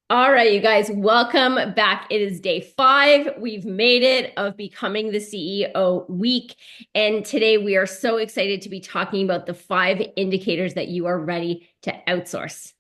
All right, you guys, welcome back. It is day 5. We've made it of becoming the CEO week. And today we are so excited to be talking about the 5 indicators that you are ready to outsource.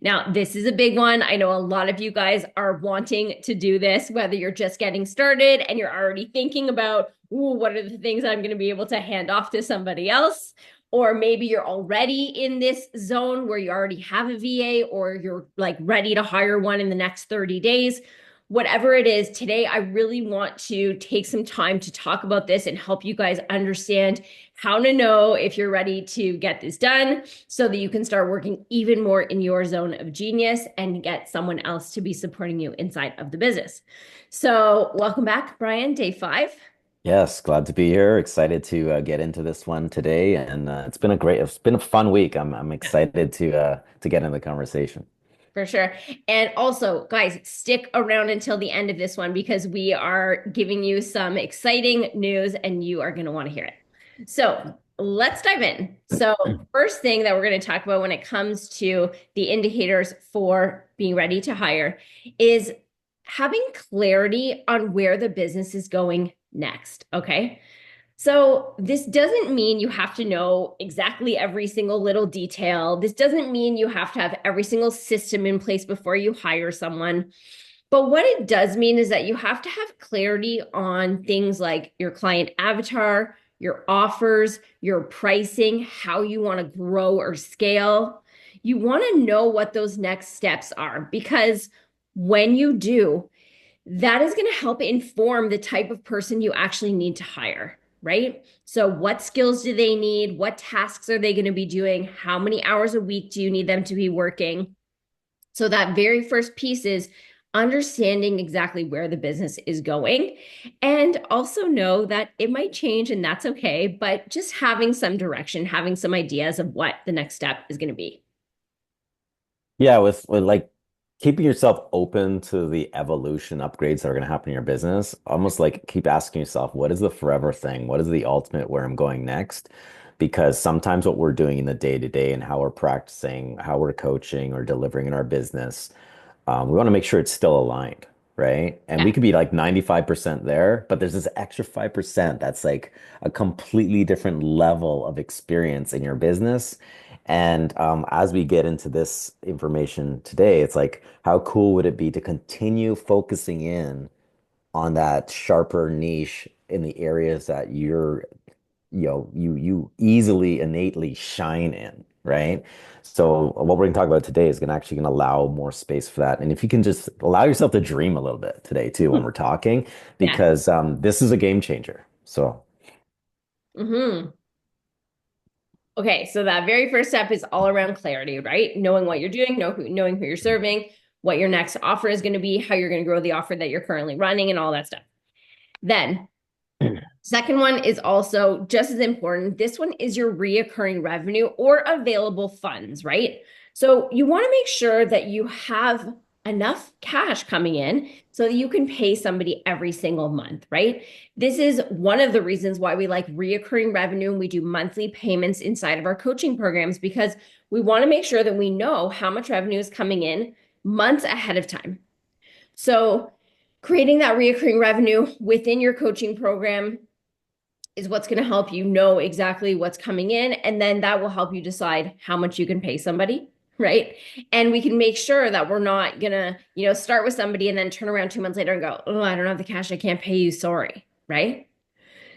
Now, this is a big one. I know a lot of you guys are wanting to do this, whether you're just getting started and you're already thinking about, ooh, what are the things I'm going to be able to hand off to somebody else? Or maybe you're already in this zone where you already have a VA or you're like ready to hire one in the next 30 days. Whatever it is, today I really want to take some time to talk about this and help you guys understand how to know if you're ready to get this done so that you can start working even more in your zone of genius and get someone else to be supporting you inside of the business. So, welcome back, Brian, day 5. Yes, glad to be here. Excited to get into this one today, and it's been a fun week. I'm excited to get in the conversation. For sure. And also, guys, stick around until the end of this one because we are giving you some exciting news and you are going to want to hear it. So let's dive in. So, first thing that we're going to talk about when it comes to the indicators for being ready to hire is having clarity on where the business is going next. Okay. So, this doesn't mean you have to know exactly every single little detail. This doesn't mean you have to have every single system in place before you hire someone. But what it does mean is that you have to have clarity on things like your client avatar, your offers, your pricing, how you want to grow or scale. You want to know what those next steps are because when you do, that is going to help inform the type of person you actually need to hire, right? So, what skills do they need? What tasks are they going to be doing? How many hours a week do you need them to be working? So, that very first piece is understanding exactly where the business is going. And also know that it might change and that's okay, but just having some direction, having some ideas of what the next step is going to be. Yeah, with like keeping yourself open to the evolution upgrades that are going to happen in your business, almost like keep asking yourself, what is the forever thing? What is the ultimate where I'm going next? Because sometimes what we're doing in the day to day and how we're practicing, how we're coaching or delivering in our business, we want to make sure it's still aligned, right? And Yeah. we could be like 95% there, but there's this extra 5% that's like a completely different level of experience in your business. And as we get into this information today, it's like, how cool would it be to continue focusing in on that sharper niche in the areas that you easily innately shine in, right? So what we're going to talk about today is going to allow more space for that. And if you can just allow yourself to dream a little bit today too when we're talking, Yeah. because this is a game changer. So Hmm. Okay, so that very first step is all around clarity, right? Knowing what you're doing, knowing who you're serving, what your next offer is going to be, how you're going to grow the offer that you're currently running, and all that stuff. Then, second one is also just as important. This one is your reoccurring revenue or available funds, right? So you want to make sure that you have enough cash coming in so that you can pay somebody every single month, right? This is one of the reasons why we like reoccurring revenue and we do monthly payments inside of our coaching programs because we want to make sure that we know how much revenue is coming in months ahead of time. So creating that reoccurring revenue within your coaching program is what's going to help you know exactly what's coming in. And then that will help you decide how much you can pay somebody. Right. And we can make sure that we're not going to, start with somebody and then turn around 2 months later and go, oh, I don't have the cash. I can't pay you. Sorry. Right.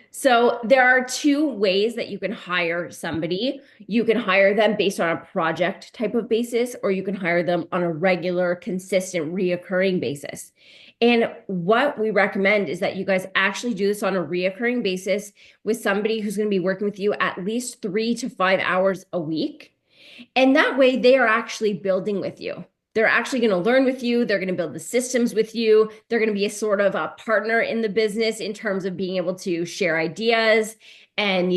So there are 2 ways that you can hire somebody. You can hire them based on a project type of basis, or you can hire them on a regular, consistent, reoccurring basis. And what we recommend is that you guys actually do this on a reoccurring basis with somebody who's going to be working with you at least 3 to 5 hours a week. And that way they are actually building with you. They're actually going to learn with you. They're going to build the systems with you. They're going to be a sort of a partner in the business in terms of being able to share ideas and,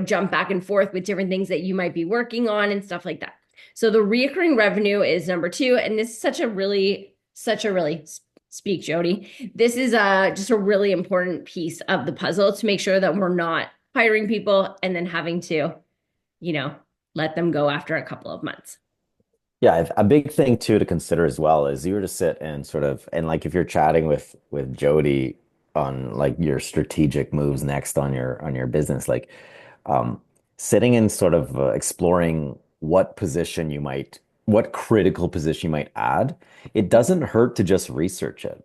jump back and forth with different things that you might be working on and stuff like that. So the reoccurring revenue is number 2. And this is such a really speak, Jody. This is just a really important piece of the puzzle to make sure that we're not hiring people and then having to, you know, let them go after a couple of months. Yeah, a big thing too to consider as well is you were to sit and sort of and like if you're chatting with Jody on like your strategic moves next on your business, like um, sitting and sort of exploring what critical position you might add. It doesn't hurt to just research it.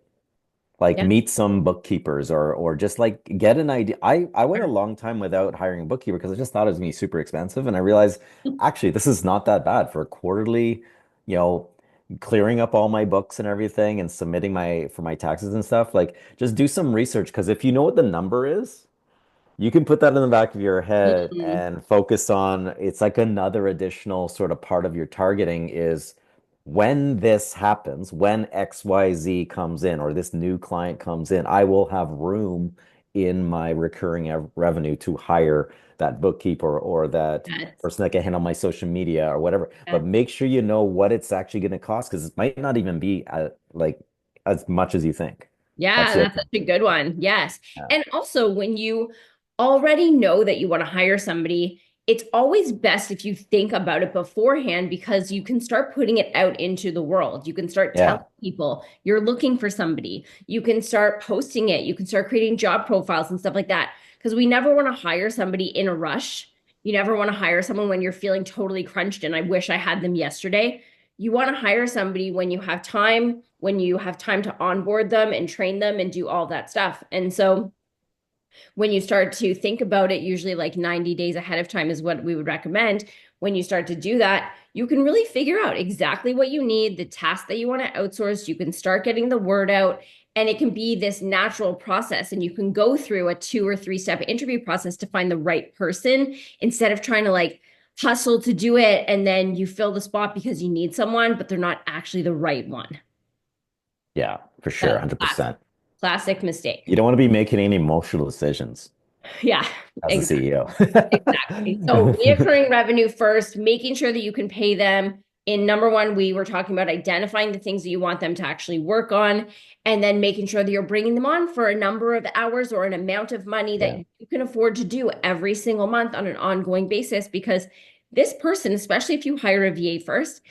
Like Yeah. meet some bookkeepers or just like get an idea. I went a long time without hiring a bookkeeper because I just thought it was gonna be super expensive. And I realized actually this is not that bad for a quarterly, you know, clearing up all my books and everything and submitting my for my taxes and stuff. Like just do some research because if you know what the number is, you can put that in the back of your head Mhm. and focus on it's like another additional sort of part of your targeting is when this happens, when XYZ comes in or this new client comes in, I will have room in my recurring revenue to hire that bookkeeper or that Yes. person that can handle my social media or whatever. But Yes. make sure you know what it's actually going to cost because it might not even be like as much as you think. That's Yeah, the other that's thing. such a good one. Yes. Yeah. And also, when you already know that you want to hire somebody, it's always best if you think about it beforehand because you can start putting it out into the world. You can start telling Yeah. people you're looking for somebody. You can start posting it. You can start creating job profiles and stuff like that. Because we never want to hire somebody in a rush. You never want to hire someone when you're feeling totally crunched and I wish I had them yesterday. You want to hire somebody when you have time to onboard them and train them and do all that stuff. And so when you start to think about it, usually like 90 days ahead of time is what we would recommend. When you start to do that, you can really figure out exactly what you need, the task that you want to outsource. You can start getting the word out, and it can be this natural process. And you can go through a 2 or 3 step interview process to find the right person instead of trying to like hustle to do it. And then you fill the spot because you need someone, but they're not actually the right one. Yeah, for sure, That's classic, 100%. classic mistake. You don't want to be making any emotional decisions Yeah, as a exactly. CEO. Exactly. So reoccurring revenue first, making sure that you can pay them. In number one, we were talking about identifying the things that you want them to actually work on, and then making sure that you're bringing them on for a number of hours or an amount of money that Yeah, you can afford to do every single month on an ongoing basis. Because this person, especially if you hire a VA first,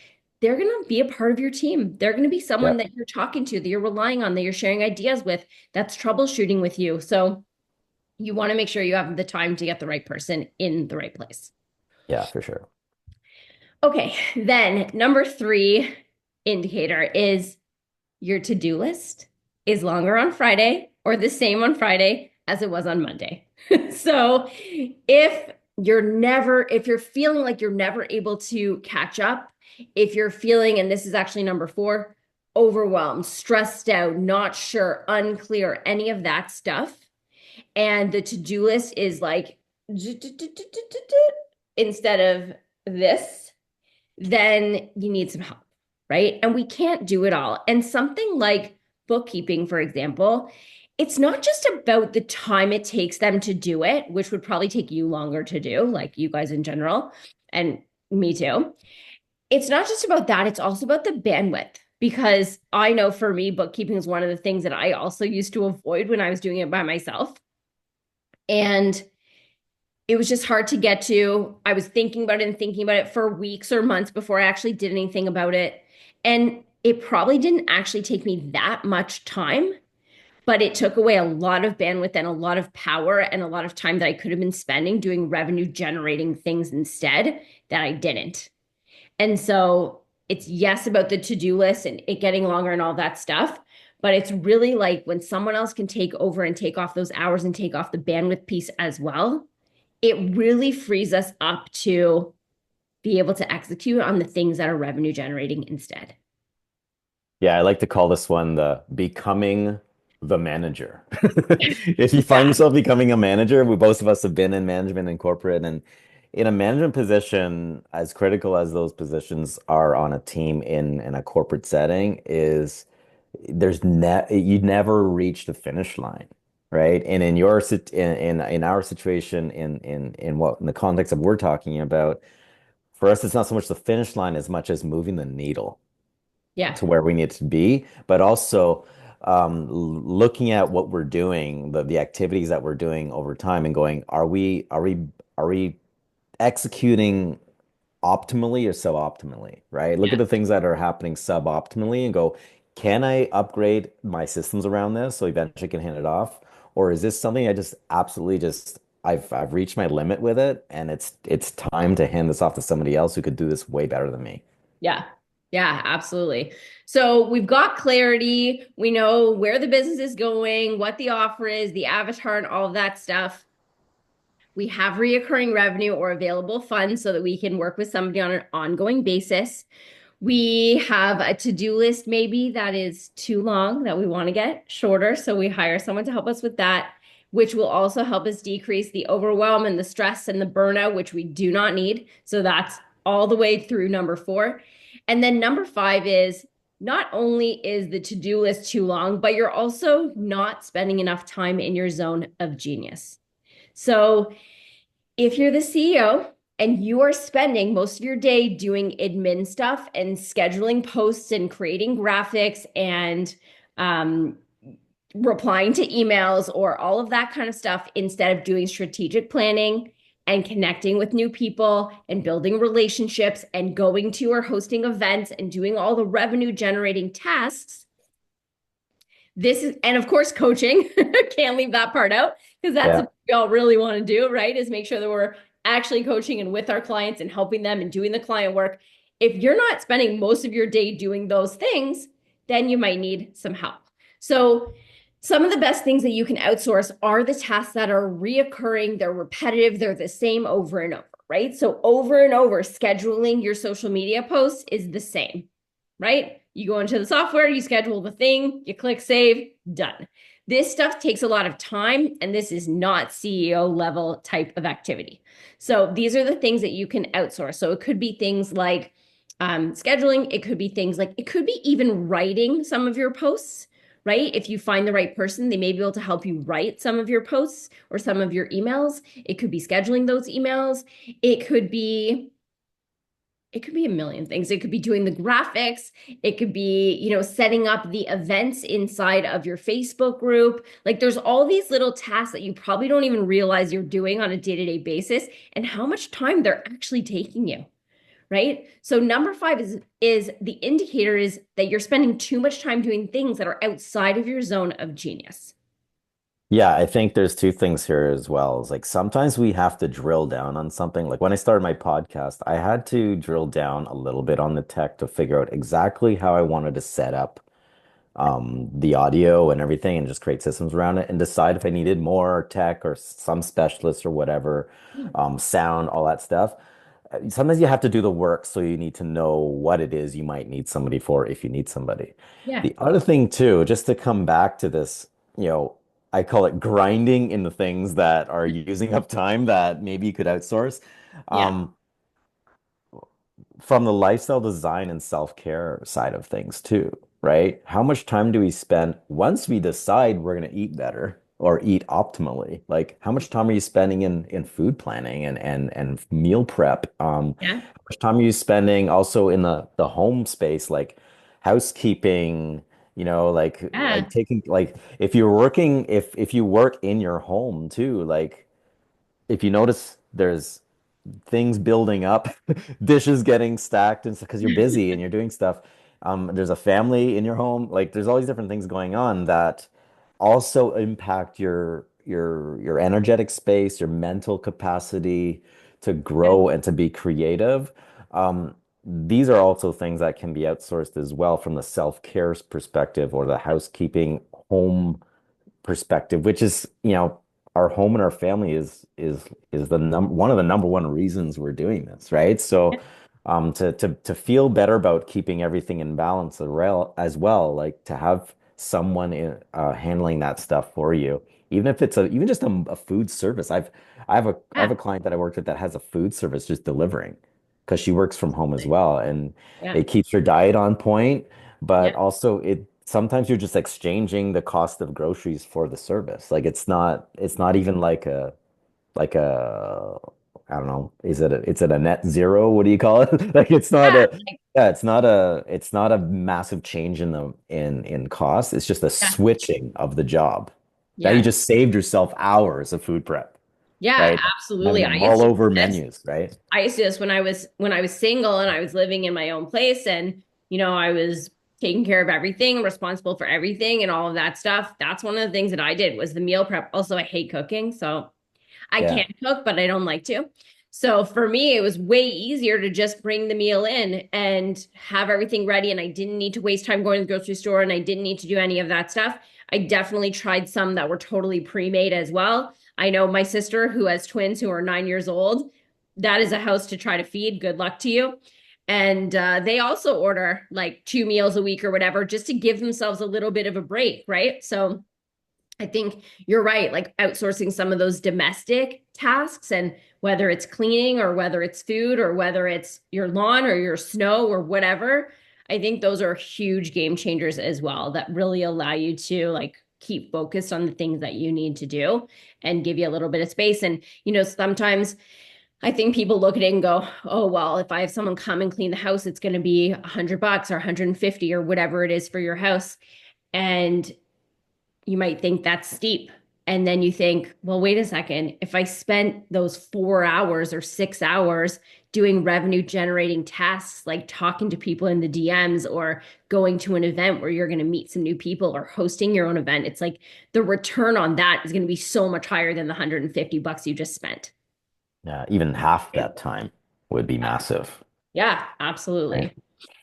they're going to be a part of your team. They're going to be someone yeah, that you're talking to, that you're relying on, that you're sharing ideas with, that's troubleshooting with you. So you want to make sure you have the time to get the right person in the right place. yeah, for sure. Okay, then number three indicator is your to-do list is longer on Friday or the same on Friday as it was on Monday. So if you're feeling like you're never able to catch up, if you're feeling, and this is actually number four, overwhelmed, stressed out, not sure, unclear, any of that stuff, and the to-do list is like instead of this, then you need some help, right? And we can't do it all. And something like bookkeeping, for example, it's not just about the time it takes them to do it, which would probably take you longer to do, like you guys in general, and me too. It's not just about that, it's also about the bandwidth. Because I know for me, bookkeeping is one of the things that I also used to avoid when I was doing it by myself. And it was just hard to get to. I was thinking about it and thinking about it for weeks or months before I actually did anything about it. And it probably didn't actually take me that much time, but it took away a lot of bandwidth and a lot of power and a lot of time that I could have been spending doing revenue generating things instead that I didn't. And so it's yes about the to-do list and it getting longer and all that stuff. But it's really like when someone else can take over and take off those hours and take off the bandwidth piece as well, it really frees us up to be able to execute on the things that are revenue generating instead. Yeah, I like to call this one the becoming the manager. If you find Yeah. yourself becoming a manager, we both of us have been in management and corporate, and in a management position, as critical as those positions are on a team in a corporate setting, is there's ne you never reach the finish line, right? And in your in our situation in what in the context of we're talking about, for us, it's not so much the finish line as much as moving the needle Yeah. to where we need to be, but also looking at what we're doing, the activities that we're doing over time, and going, are we executing optimally or suboptimally, right? Look Yeah. at the things that are happening suboptimally and go, can I upgrade my systems around this so eventually I can hand it off? Or is this something I just absolutely just I've reached my limit with it and it's time to hand this off to somebody else who could do this way better than me. Yeah. Yeah, absolutely. So we've got clarity. We know where the business is going, what the offer is, the avatar, and all of that stuff. We have reoccurring revenue or available funds so that we can work with somebody on an ongoing basis. We have a to-do list maybe that is too long that we want to get shorter. So we hire someone to help us with that, which will also help us decrease the overwhelm and the stress and the burnout, which we do not need. So that's all the way through number 4. And then number 5 is not only is the to-do list too long, but you're also not spending enough time in your zone of genius. So if you're the CEO and you are spending most of your day doing admin stuff and scheduling posts and creating graphics and um, replying to emails or all of that kind of stuff instead of doing strategic planning and connecting with new people and building relationships and going to or hosting events and doing all the revenue generating tasks, this is, and of course, coaching. Can't leave that part out because that's Yeah. what we all really want to do, right? Is make sure that we're actually coaching and with our clients and helping them and doing the client work. If you're not spending most of your day doing those things, then you might need some help. So, some of the best things that you can outsource are the tasks that are reoccurring, they're repetitive, they're the same over and over, right? So, over and over, scheduling your social media posts is the same, right? You go into the software, you schedule the thing, you click save, done. This stuff takes a lot of time, and this is not CEO level type of activity. So these are the things that you can outsource. So it could be things like scheduling, it could be things like, it could be even writing some of your posts, right? If you find the right person, they may be able to help you write some of your posts or some of your emails. It could be scheduling those emails. It could be a million things. It could be doing the graphics. It could be, setting up the events inside of your Facebook group. Like there's all these little tasks that you probably don't even realize you're doing on a day-to-day basis and how much time they're actually taking you, right? So number 5 is the indicator is that you're spending too much time doing things that are outside of your zone of genius. Yeah, I think there's two things here as well. It's like sometimes we have to drill down on something. Like when I started my podcast, I had to drill down a little bit on the tech to figure out exactly how I wanted to set up the audio and everything and just create systems around it and decide if I needed more tech or some specialist or whatever, sound, all that stuff. Sometimes you have to do the work, so you need to know what it is you might need somebody for if you need somebody. Yeah. The other thing too, just to come back to this, you know, I call it grinding in the things that are using up time that maybe you could outsource. Yeah. Um, from the lifestyle design and self-care side of things too, right? How much time do we spend once we decide we're going to eat better or eat optimally? Like how much time are you spending in food planning and meal prep? Yeah. How much time are you spending also in the home space, like housekeeping, like Yeah. taking like if you're working if you work in your home too, like if you notice there's things building up, dishes getting stacked, and because you're busy and you're doing stuff. There's a family in your home. Like there's all these different things going on that also impact your energetic space, your mental capacity to Yeah. grow and to be creative. These are also things that can be outsourced as well from the self-care perspective or the housekeeping home perspective, which is, our home and our family is the one of the number one reasons we're doing this, right? So, to feel better about keeping everything in balance as well, like to have someone handling that stuff for you, even if it's even just a food service. I have a Yeah. client that I worked with that has a food service just delivering because she works from home as well, and Yeah. it keeps her diet on point, but Yeah. also it sometimes you're just exchanging the cost of groceries for the service. Like it's not even like a I don't know, is it a net zero? What do you call it? Like it's not Yeah. a yeah, it's not a massive change in cost. It's just a Yeah. switching of the job. That you Yeah. just saved yourself hours of food prep. Yeah, right? Having absolutely. them all over menus, right? I used to do this when I was single and I was living in my own place and I was taking care of everything, responsible for everything and all of that stuff. That's one of the things that I did was the meal prep. Also, I hate cooking, so I Yeah. can cook, but I don't like to. So for me, it was way easier to just bring the meal in and have everything ready. And I didn't need to waste time going to the grocery store and I didn't need to do any of that stuff. I definitely tried some that were totally pre-made as well. I know my sister who has twins who are 9 years old. That is a house to try to feed. Good luck to you. And they also order like 2 meals a week or whatever, just to give themselves a little bit of a break, right? So I think you're right, like outsourcing some of those domestic tasks and whether it's cleaning or whether it's food or whether it's your lawn or your snow or whatever, I think those are huge game changers as well that really allow you to like keep focused on the things that you need to do and give you a little bit of space. And, sometimes I think people look at it and go, oh, well, if I have someone come and clean the house, it's going to be $100 or 150 or whatever it is for your house. And you might think that's steep. And then you think, well, wait a second. If I spent those 4 hours or 6 hours doing revenue generating tasks like talking to people in the DMs or going to an event where you're going to meet some new people or hosting your own event, it's like the return on that is going to be so much higher than the $150 you just spent. Yeah. Even half that time would be massive, Yeah, right? absolutely.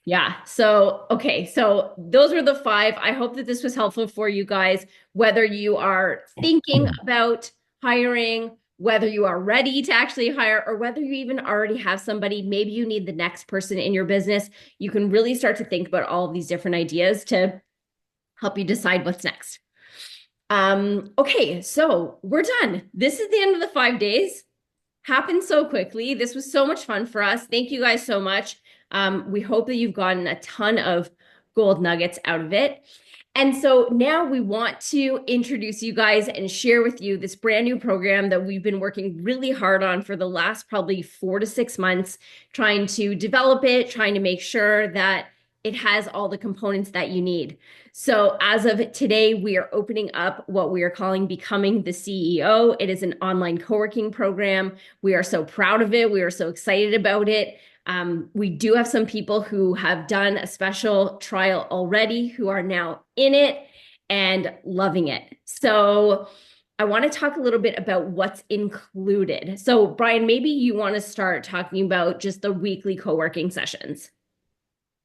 Yeah. So, okay. So those are the five. I hope that this was helpful for you guys, whether you are thinking about hiring, whether you are ready to actually hire, or whether you even already have somebody. Maybe you need the next person in your business. You can really start to think about all of these different ideas to help you decide what's next. Okay. So we're done. This is the end of the 5 days. Happened so quickly. This was so much fun for us. Thank you guys so much. We hope that you've gotten a ton of gold nuggets out of it. And so now we want to introduce you guys and share with you this brand new program that we've been working really hard on for the last probably 4 to 6 months, trying to develop it, trying to make sure that it has all the components that you need. So, as of today, we are opening up what we are calling Becoming the CEO. It is an online co working program. We are so proud of it. We are so excited about it. We do have some people who have done a special trial already who are now in it and loving it. So, I want to talk a little bit about what's included. So, Brian, maybe you want to start talking about just the weekly co working sessions.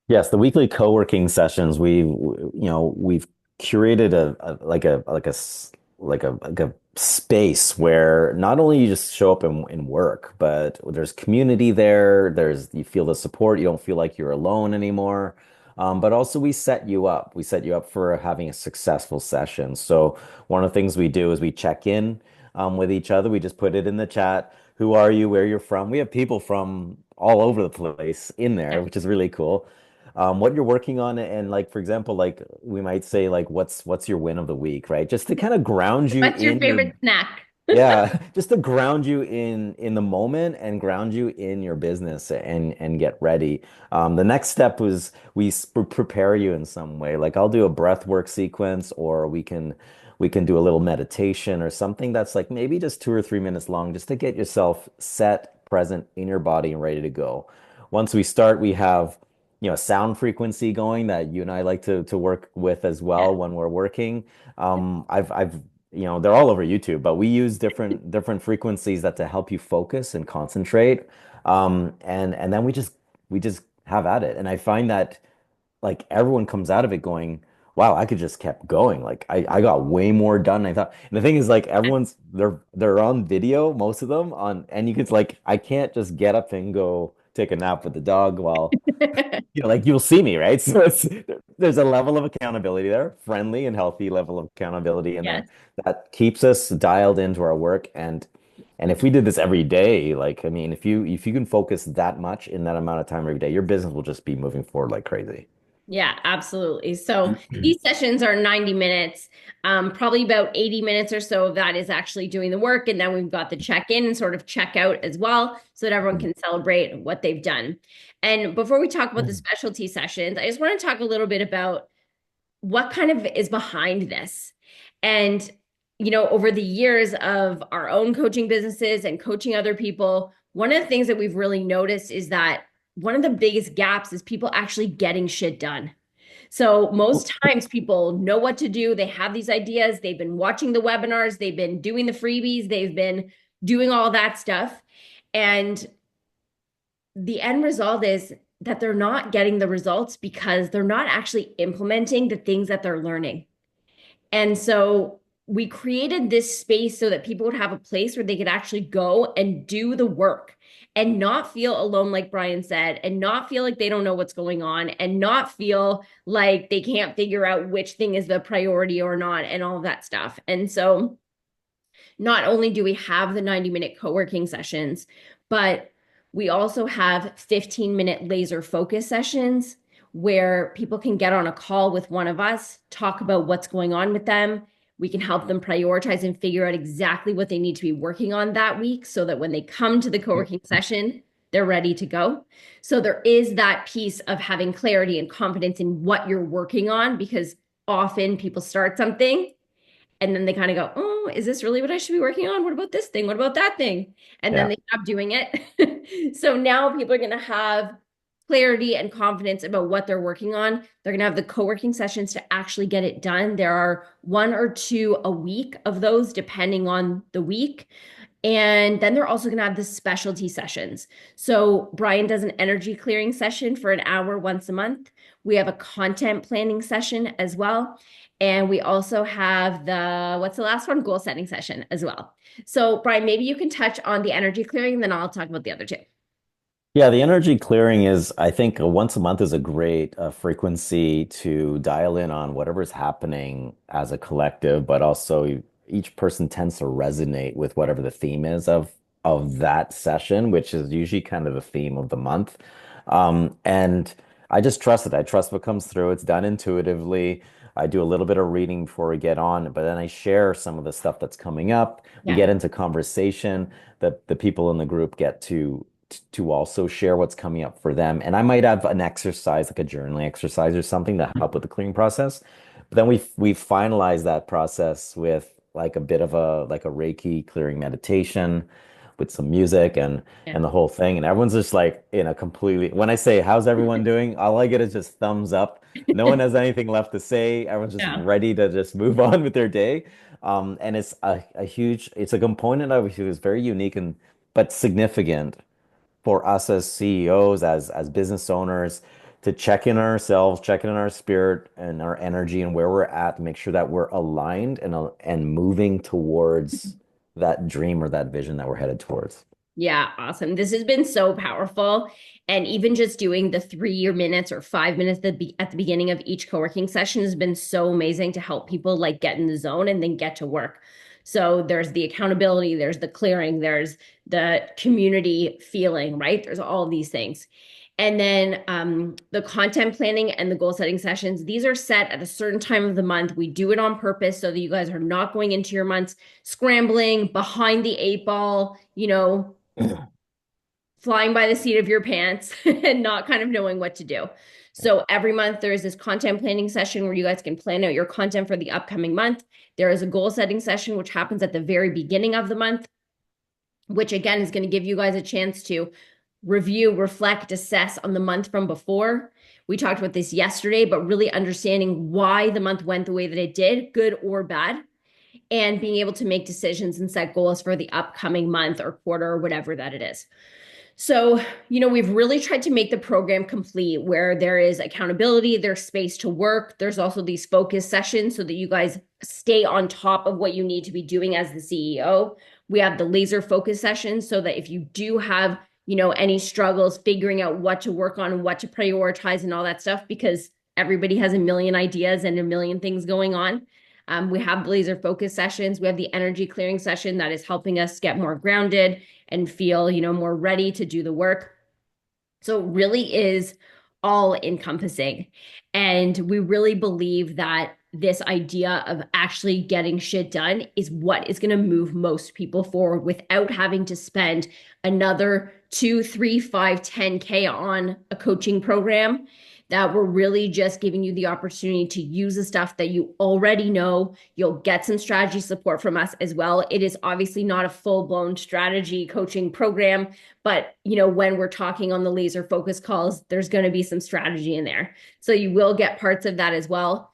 Yes, the weekly co-working sessions, we've curated a space where not only you just show up and work, but there's community there. You feel the support. You don't feel like you're alone anymore. But also we set you up. We set you up for having a successful session. So one of the things we do is we check in with each other. We just put it in the chat. Who are you? Where you're from? We have people from all over the place in there, which is really cool. What you're working on, and like for example, like we might say like what's your win of the week, right? Just to kind of ground you What's your in your, favorite snack? yeah, just to ground you in the moment and ground you in your business and get ready. The next step was prepare you in some way. Like I'll do a breath work sequence, or we can do a little meditation or something that's like maybe just 2 or 3 minutes long, just to get yourself set, present in your body and ready to go. Once we start, we have a sound frequency going that you and I like to work with as Yeah. well when we're working. I've they're all over YouTube, but we use different frequencies that to help you focus and concentrate. And then we just have at it. And I find that like everyone comes out of it going, wow, I could just kept going. Like I got way more done than I thought. And the thing is like they're on video, most of them on, and you could like I can't just get up and go take a nap with the dog while like you'll see me, right? So there's a level of accountability there, friendly and healthy level of accountability in there Yes. that keeps us dialed into our work. And if we did this every day, like I mean, if you can focus that much in that amount of time every day, your business will just be moving forward like crazy. Yeah, absolutely. So these sessions are 90 minutes. Probably about 80 minutes or so of that is actually doing the work. And then we've got the check in and sort of check out as well, so that everyone can celebrate what they've done. And before we talk about the specialty sessions, I just want to talk a little bit about what kind of is behind this. And over the years of our own coaching businesses and coaching other people, one of the things that we've really noticed is that one of the biggest gaps is people actually getting shit done. So most times people know what to do. They have these ideas. They've been watching the webinars. They've been doing the freebies. They've been doing all that stuff. And the end result is that they're not getting the results because they're not actually implementing the things that they're learning. And so we created this space so that people would have a place where they could actually go and do the work and not feel alone, like Brian said, and not feel like they don't know what's going on, and not feel like they can't figure out which thing is the priority or not, and all of that stuff. And so not only do we have the 90-minute co-working sessions, but we also have 15-minute laser focus sessions where people can get on a call with one of us, talk about what's going on with them. We can help them prioritize and figure out exactly what they need to be working on that week so that when they come to the co-working session, they're ready to go. So there is that piece of having clarity and confidence in what you're working on, because often people start something and then they kind of go, oh, is this really what I should be working on? What about this thing? What about that thing? And then Yeah. they stop doing it. So now people are going to have clarity and confidence about what they're working on. They're going to have the co-working sessions to actually get it done. There are one or two a week of those, depending on the week. And then they're also going to have the specialty sessions. So Brian does an energy clearing session for an hour once a month. We have a content planning session as well. And we also have what's the last one? Goal setting session as well. So Brian, maybe you can touch on the energy clearing, and then I'll talk about the other two. Yeah, the energy clearing is, I think, once a month is a great frequency to dial in on whatever's happening as a collective, but also each person tends to resonate with whatever the theme is of that session, which is usually kind of the theme of the month. And I just trust it. I trust what comes through. It's done intuitively. I do a little bit of reading before we get on, but then I share some of the stuff that's coming up. We Yeah. get into conversation that the people in the group get to also share what's coming up for them. And I might have an exercise, like a journaling exercise or something to help with the cleaning process. But then we finalize that process with like a bit of a Reiki clearing meditation with some music Yeah. and the whole thing. And everyone's just like in a completely, when I say, how's everyone doing? All I get is just thumbs up. No one has anything left to say. Everyone's just Yeah. ready to just move on with their day. And it's a huge, it's a component of it is very unique and but significant for us as CEOs, as business owners, to check in ourselves, check in our spirit and our energy and where we're at, to make sure that we're aligned and moving towards that dream or that vision that we're headed towards. Yeah, awesome. This has been so powerful. And even just doing the 3 year minutes or 5 minutes at the beginning of each co-working session has been so amazing to help people like get in the zone and then get to work. So there's the accountability, there's the clearing, there's the community feeling, right? There's all of these things. And then the content planning and the goal setting sessions, these are set at a certain time of the month. We do it on purpose so that you guys are not going into your months scrambling behind the eight ball, flying by the seat of your pants and not kind of knowing what to do. So every month there is this content planning session where you guys can plan out your content for the upcoming month. There is a goal setting session, which happens at the very beginning of the month, which again is going to give you guys a chance to review, reflect, assess on the month from before. We talked about this yesterday, but really understanding why the month went the way that it did, good or bad, and being able to make decisions and set goals for the upcoming month or quarter or whatever that it is. So, we've really tried to make the program complete where there is accountability, there's space to work. There's also these focus sessions so that you guys stay on top of what you need to be doing as the CEO. We have the laser focus sessions so that if you do have, any struggles figuring out what to work on and what to prioritize and all that stuff, because everybody has a million ideas and a million things going on. We have laser focus sessions. We have the energy clearing session that is helping us get more grounded and feel, more ready to do the work. So it really is all encompassing. And we really believe that this idea of actually getting shit done is what is going to move most people forward without having to spend another 2, 3, 5, 10K on a coaching program that we're really just giving you the opportunity to use the stuff that you already know. You'll get some strategy support from us as well. It is obviously not a full-blown strategy coaching program, but when we're talking on the laser focus calls, there's going to be some strategy in there. So you will get parts of that as well.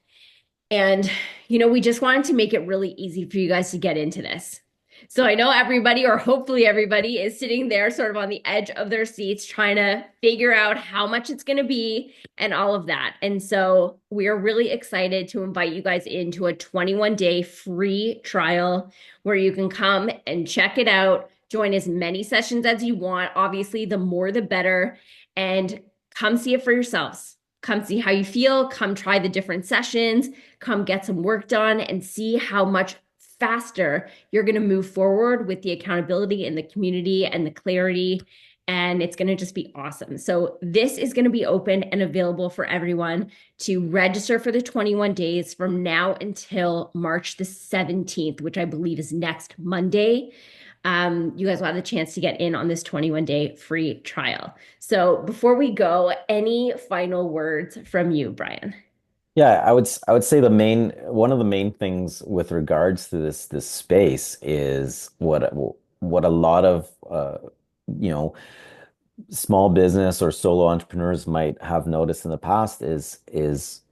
And, we just wanted to make it really easy for you guys to get into this. So I know everybody, or hopefully everybody, is sitting there sort of on the edge of their seats trying to figure out how much it's going to be and all of that. And so we are really excited to invite you guys into a 21-day free trial where you can come and check it out, join as many sessions as you want. Obviously, the more the better, and come see it for yourselves. Come see how you feel, come try the different sessions, come get some work done and see how much faster you're going to move forward with the accountability and the community and the clarity. And it's going to just be awesome. So this is going to be open and available for everyone to register for the 21 days from now until March the 17th, which I believe is next Monday. You guys will have the chance to get in on this 21-day free trial. So before we go, any final words from you, Brian? Yeah, I would say one of the main things with regards to this space is what a lot of you know small business or solo entrepreneurs might have noticed in the past is it's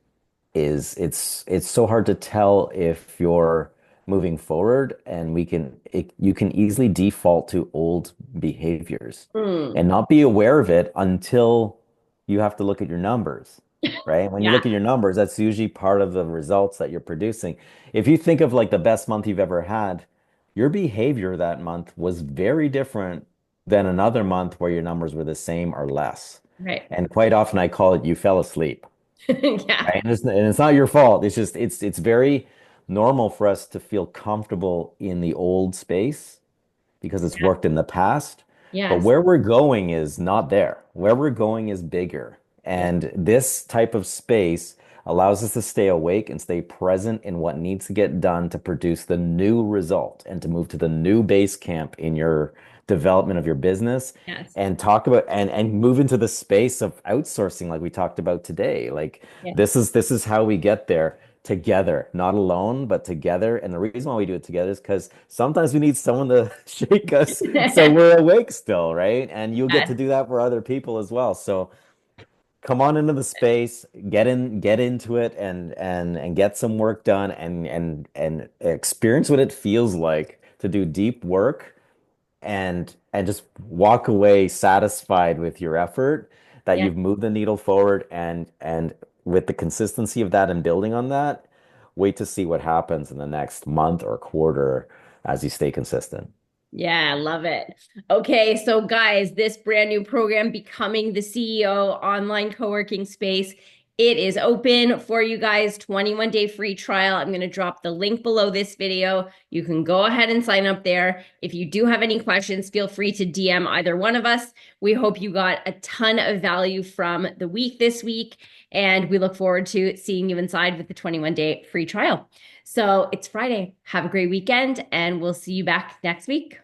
so hard to tell if you're moving forward, and you can easily default to old behaviors Mm, and not be aware of it until you have to look at your numbers, right? When you yeah, look at your numbers, that's usually part of the results that you're producing. If you think of like the best month you've ever had, your behavior that month was very different than another month where your numbers were the same or less. right. And quite often I call it you fell asleep. Yeah, Right. And it's not your fault. It's just it's very normal for us to feel comfortable in the old space because it's yeah, worked in the past. But yes, where we're going is not there. Where we're going is bigger. yeah, And this type of space allows us to stay awake and stay present in what needs to get done to produce the new result and to move to the new base camp in your development of your business yes, and talk about and move into the space of outsourcing like we talked about today. Like yeah. this is how we get there together, not alone, but together. And the reason why we do it together is because sometimes we need someone to shake us so we're awake still, right? And you'll get to Yes, do that for other people as well. So come on into the space, get into it and get some work done and experience what it feels like to do deep work and just walk away satisfied with your effort that yeah, you've moved the needle forward and with the consistency of that and building on that, wait to see what happens in the next month or quarter as you stay consistent. yeah, love it. Okay, so guys, this brand new program, Becoming the CEO Online Co-working Space, it is open for you guys, 21-day free trial. I'm going to drop the link below this video. You can go ahead and sign up there. If you do have any questions, feel free to DM either one of us. We hope you got a ton of value from the week this week, and we look forward to seeing you inside with the 21-day free trial. So it's Friday. Have a great weekend, and we'll see you back next week.